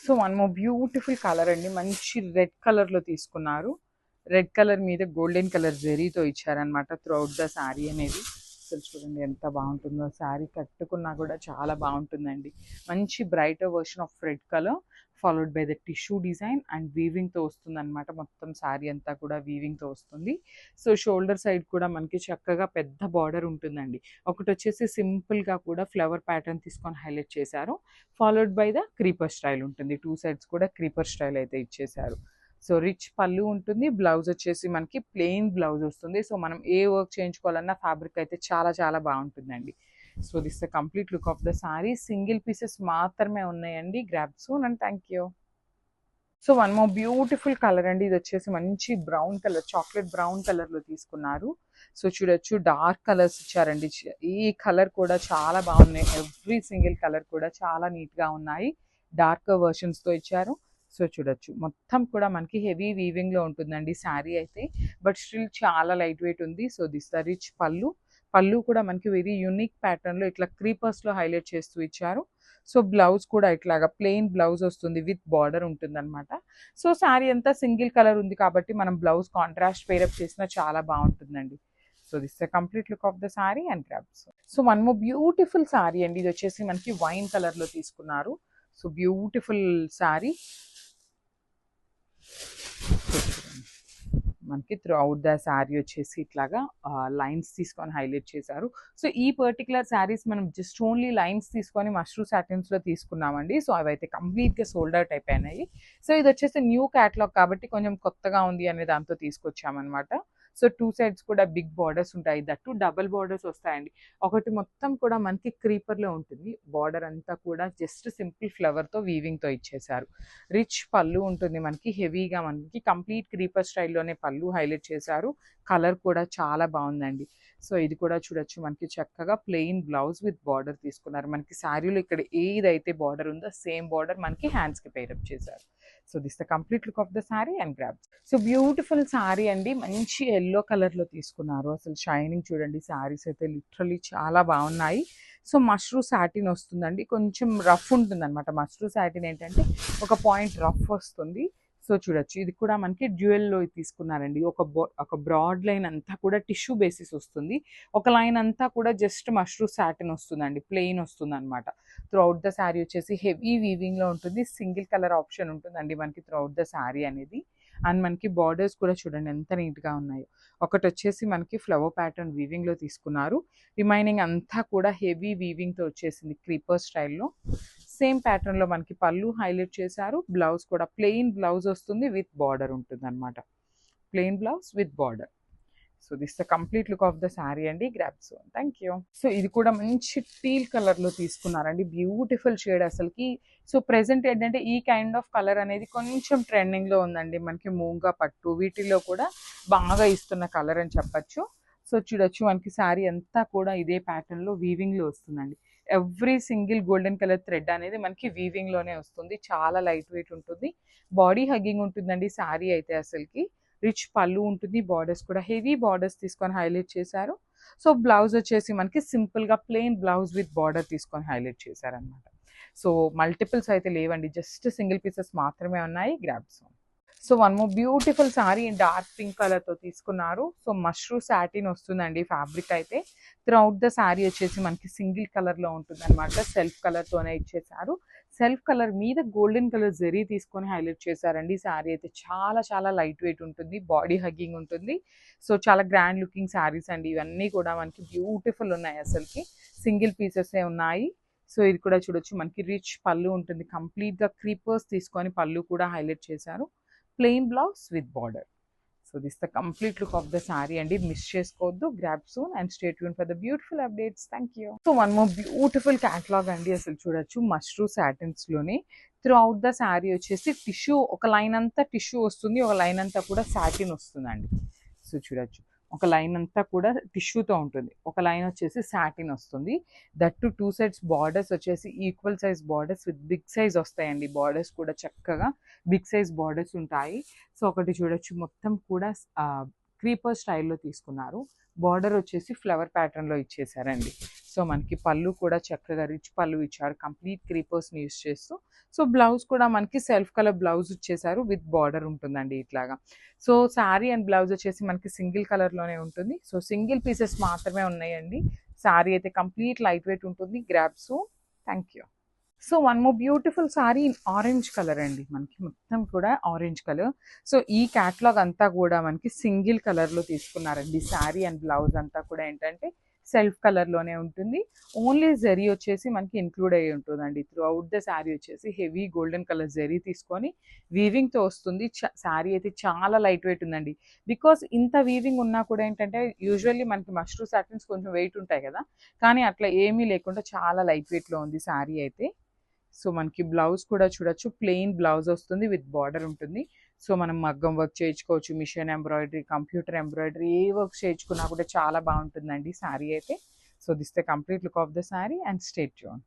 So one more beautiful colour అండి, మంచి red కలర్లో తీసుకున్నారు. రెడ్ కలర్ మీద గోల్డెన్ కలర్ జెరీతో ఇచ్చారనమాట త్రూ అవుట్ ద శారీ అనేది. అసలు చూడండి ఎంత బాగుంటుందో, శారీ కట్టుకున్నా కూడా చాలా బాగుంటుందండి. మంచి brighter version of red colour followed by the tissue design and వీవింగ్తో వస్తుంది అనమాట. మొత్తం శారీ అంతా కూడా వీవింగ్తో వస్తుంది. సో షోల్డర్ సైడ్ కూడా మనకి చక్కగా పెద్ద బార్డర్ ఉంటుందండి. ఒకటి వచ్చేసి సింపుల్గా కూడా ఫ్లవర్ ప్యాటర్న్ తీసుకొని హైలైట్ చేశారు, followed by the creeper style ఉంటుంది. టూ సైడ్స్ కూడా క్రీపర్ స్టైల్ అయితే ఇచ్చేశారు. సో రిచ్ పళ్ళు ఉంటుంది, బ్లౌజ్ వచ్చేసి మనకి ప్లెయిన్ బ్లౌజ్ వస్తుంది. సో మనం ఏ వర్క్ చేయించుకోవాలన్నా ఫ్యాబ్రిక్ అయితే చాలా చాలా బాగుంటుందండి. So this the complete look of the sari. Single pieces మాత్రమే ఉన్నాయండి. Grab soon and thank you. So one more beautiful colour అండి, ఇది వచ్చేసి మంచి బ్రౌన్ కలర్, చాక్లెట్ బ్రౌన్ కలర్లో తీసుకున్నారు. సో చూడొచ్చు డార్క్ కలర్స్ ఇచ్చారండి. ఈ కలర్ కూడా చాలా బాగున్నాయి. ఎవ్రీ సింగిల్ కలర్ కూడా చాలా నీట్గా ఉన్నాయి. డార్క్ వర్షన్స్తో ఇచ్చారు. సో చూడొచ్చు మొత్తం కూడా మనకి హెవీ వీవింగ్లో ఉంటుందండి శారీ అయితే, బట్ స్టిల్ చాలా లైట్ వెయిట్ ఉంది. సో దిస్ ద రిచ్ పళ్ళు. పళ్ళు కూడా మనకి వెరీ యూనిక్ ప్యాటర్న్లో ఇట్లా క్రీపర్స్లో హైలైట్ చేస్తూ ఇచ్చారు. సో బ్లౌజ్ కూడా ఇట్లాగా ప్లెయిన్ బ్లౌజ్ వస్తుంది, విత్ బార్డర్ ఉంటుంది అనమాట. సో శారీ అంతా సింగిల్ కలర్ ఉంది కాబట్టి మనం బ్లౌజ్ కాంట్రాస్ట్ పేరప్ చేసినా చాలా బాగుంటుందండి. So this the complete look of the sari and grabs. So one more beautiful sari అండి, ఇది వచ్చేసి మనకి వైన్ కలర్లో తీసుకున్నారు. సో బ్యూటిఫుల్ శారీ మనకి త్రూ అవుట్ ద శారీ వచ్చేసి ఇట్లాగా లైన్స్ తీసుకొని హైలైట్ చేశారు. సో ఈ పర్టికులర్ శారీస్ మనం జస్ట్ ఓన్లీ లైన్స్ తీసుకొని మష్రూ సాటిన్స్లో తీసుకున్నామండి. సో అవైతే కంప్లీట్గా సోల్డ్ అవుట్ అయిపోయినాయి. సో ఇది వచ్చేసి న్యూ క్యాటలాగ్ కాబట్టి కొంచెం కొత్తగా ఉంది అనే దాంతో తీసుకొచ్చామన్నమాట. సో టూ సైడ్స్ కూడా బిగ్ బార్డర్స్ ఉంటాయి, దట్టు డబల్ బార్డర్స్ వస్తాయండి. ఒకటి మొత్తం కూడా మనకి క్రీపర్లో ఉంటుంది, బార్డర్ అంతా కూడా జస్ట్ సింపుల్ ఫ్లవర్తో వీవింగ్తో ఇచ్చేసారు. రిచ్ పళ్ళు ఉంటుంది మనకి, హెవీగా మనకి కంప్లీట్ క్రీపర్ స్టైల్లోనే పళ్ళు హైలైట్ చేశారు. కలర్ కూడా చాలా బాగుందండి. సో ఇది కూడా చూడొచ్చు మనకి చక్కగా ప్లెయిన్ బ్లౌజ్ విత్ బార్డర్ తీసుకున్నారు. మనకి శారీలో ఇక్కడ ఏదైతే బార్డర్ ఉందో సేమ్ బార్డర్ మనకి హ్యాండ్స్కి పేరప్ చేశారు. So this the complete look of the sari and grab. So beautiful sari అండి, మంచి ఎల్లో కలర్లో తీసుకున్నారు. అసలు షైనింగ్ చూడండి, శారీస్ అయితే లిటరలీ చాలా బాగున్నాయి. సో మష్రూ సాటిన్ వస్తుందండి, కొంచెం రఫ్ ఉంటుంది అనమాట. మష్రూ సాటిన్ ఏంటంటే ఒక పాయింట్ రఫ్ వస్తుంది. సో చూడొచ్చు ఇది కూడా మనకి డ్యూయల్లో తీసుకున్నారండి. ఒక బ్రాడ్ లైన్ అంతా కూడా టిష్యూ బేసిస్ వస్తుంది, ఒక లైన్ అంతా కూడా జస్ట్ మష్రూ సాటిన్ వస్తుందండి, ప్లెయిన్ వస్తుంది అనమాట. త్రూ అవుట్ ద శారీ వచ్చేసి హెవీ వీవింగ్లో ఉంటుంది. సింగిల్ కలర్ ఆప్షన్ ఉంటుందండి మనకి త్రూ అవుట్ ద శారీ అనేది. అండ్ మనకి బార్డర్స్ కూడా చూడండి ఎంత నీట్గా ఉన్నాయో. ఒకటి వచ్చేసి మనకి ఫ్లవర్ ప్యాటర్న్ వీవింగ్లో తీసుకున్నారు, రిమైనింగ్ అంతా కూడా హెవీ వీవింగ్తో వచ్చేసింది క్రీపర్ స్టైల్లో. సేమ్ ప్యాటర్న్లో మనకి పళ్ళు హైలైట్ చేశారు. బ్లౌజ్ కూడా ప్లెయిన్ బ్లౌజ్ వస్తుంది, విత్ బార్డర్ ఉంటుంది అనమాట. Plain blouse with border. So this the complete look of the sari అండి. Grab soon, thank you. So ఇది కూడా మంచి టీల్ కలర్లో తీసుకున్నారండి, బ్యూటిఫుల్ షేడ్ అసలుకి. సో ప్రెసెంట్ ఏంటంటే ఈ కైండ్ ఆఫ్ కలర్ అనేది కొంచెం ట్రెండింగ్లో ఉందండి. మనకి మూంగా పట్టు వీటిల్లో కూడా బాగా ఇస్తున్న కలర్ అని చెప్పచ్చు. సో చూడొచ్చు మనకి శారీ అంతా కూడా ఇదే ప్యాటర్న్లో వీవింగ్లో వస్తుందండి. Every single golden colour thread అనేది మనకి వీవింగ్లోనే వస్తుంది. చాలా లైట్ వెయిట్ ఉంటుంది, బాడీ హగ్గింగ్ ఉంటుందండి శారీ అయితే అసలుకి. రిచ్ పళ్ళు ఉంటుంది, బార్డర్స్ కూడా హెవీ బార్డర్స్ తీసుకొని హైలైట్ చేశారు. సో బ్లౌజ్ వచ్చేసి మనకి సింపుల్గా ప్లెయిన్ బ్లౌజ్ విత్ బార్డర్ తీసుకొని హైలైట్ చేశారనమాట. సో మల్టిపుల్స్ అయితే లేవండి, జస్ట్ సింగిల్ పీసెస్ మాత్రమే ఉన్నాయి. Grabs. So one more beautiful sari dark pink కలర్తో తీసుకున్నారు. సో మష్రూ సాటిన్ వస్తుందండి ఫ్యాబ్రిక్ అయితే. త్రూ అవుట్ ద శారీ వచ్చేసి మనకి సింగిల్ కలర్లో ఉంటుంది అనమాట, సెల్ఫ్ కలర్తోనే ఇచ్చేసారు. సెల్ఫ్ కలర్ మీద గోల్డెన్ కలర్ జరీ తీసుకొని హైలైట్ చేశారండి. శారీ అయితే చాలా చాలా లైట్ వెయిట్ ఉంటుంది, బాడీ హగ్గింగ్ ఉంటుంది. సో చాలా గ్రాండ్ లుకింగ్ శారీస్ అండి ఇవన్నీ కూడా, మనకి బ్యూటిఫుల్ ఉన్నాయి అసలుకి. సింగిల్ పీసెసే ఉన్నాయి. సో ఇది కూడా చూడొచ్చు మనకి రిచ్ పళ్ళు ఉంటుంది, కంప్లీట్గా క్రీపర్స్ తీసుకొని పళ్ళు కూడా హైలైట్ చేశారు. Plain blouse with border. So this the complete look of the sari అండి. మిస్ చేసుకోవద్దు. Grab soon and stay tune for the beautiful updates. Thank you. So one more beautiful catalogue అండి, అసలు చూడొచ్చు మష్రూ సాటిన్స్లోనే. త్రూ అవుట్ ద శారీ వచ్చేసి tissue, ఒక line అంతా టిష్యూ వస్తుంది, ఒక లైన్ అంతా కూడా సాటిన్ వస్తుందండి. సో చూడొచ్చు ఒక లైన్ అంతా కూడా టిష్యూతో ఉంటుంది, ఒక లైన్ వచ్చేసి సాటిన్ వస్తుంది. దట్టు టూ సైడ్స్ బార్డర్స్ వచ్చేసి equal size borders with big size వస్తాయండి. బార్డర్స్ కూడా చక్కగా బిగ్ సైజ్ బార్డర్స్ ఉంటాయి. సో ఒకటి చూడొచ్చు మొత్తం కూడా క్రీపర్ స్టైల్లో తీసుకున్నారు. బార్డర్ వచ్చేసి ఫ్లవర్ ప్యాటర్న్లో ఇచ్చేసారండి. సో మనకి పళ్ళు కూడా చక్కగా రిచ్ పళ్ళు ఇచ్చారు కంప్లీట్ క్రీపర్స్ని యూస్ చేస్తూ. సో బ్లౌజ్ కూడా మనకి సెల్ఫ్ కలర్ బ్లౌజ్ ఇచ్చేసారు విత్ బార్డర్ ఉంటుందండి ఇట్లాగా. సో శారీ అండ్ బ్లౌజ్ వచ్చేసి మనకి సింగిల్ కలర్లోనే ఉంటుంది. సో సింగిల్ పీసెస్ మాత్రమే ఉన్నాయండి. శారీ అయితే కంప్లీట్ లైట్ వెయిట్ ఉంటుంది. Grab so thank you. So one more beautiful sorry in orange colour అండి, మనకి మొత్తం కూడా ఆరెంజ్ కలర్. సో ఈ క్యాటలాగ్ అంతా కూడా మనకి సింగిల్ కలర్లో తీసుకున్నారండి. శారీ అండ్ బ్లౌజ్ అంతా కూడా ఏంటంటే సెల్ఫ్ కలర్లోనే ఉంటుంది. ఓన్లీ జరీ వచ్చేసి మనకి ఇంక్లూడ్ అయ్యి ఉంటుందండి. త్రూ అవుట్ ద శారీ వచ్చేసి హెవీ గోల్డెన్ కలర్ జరీ తీసుకొని వీవింగ్తో వస్తుంది. శారీ అయితే చాలా లైట్ వెయిట్ ఉందండి. బికాస్ ఇంత వీవింగ్ ఉన్నా కూడా ఏంటంటే యూజువల్లీ మనకి మష్రూ సాటిన్స్ కొంచెం వెయిట్ ఉంటాయి కదా, కానీ అట్లా ఏమీ లేకుండా చాలా లైట్ వెయిట్లో ఉంది శారీ అయితే. సో మనకి బ్లౌజ్ కూడా చూడొచ్చు, ప్లెయిన్ బ్లౌజ్ వస్తుంది విత్ బార్డర్ ఉంటుంది. సో మనం మగ్గం వర్క్ చేయించుకోవచ్చు, మిషన్ ఎంబ్రాయిడరీ, కంప్యూటర్ ఎంబ్రాయిడరీ, ఏ వర్క్ చేయించుకున్నా కూడా చాలా బాగుంటుందండి శారీ అయితే. So this the complete look of the sari and stay tune.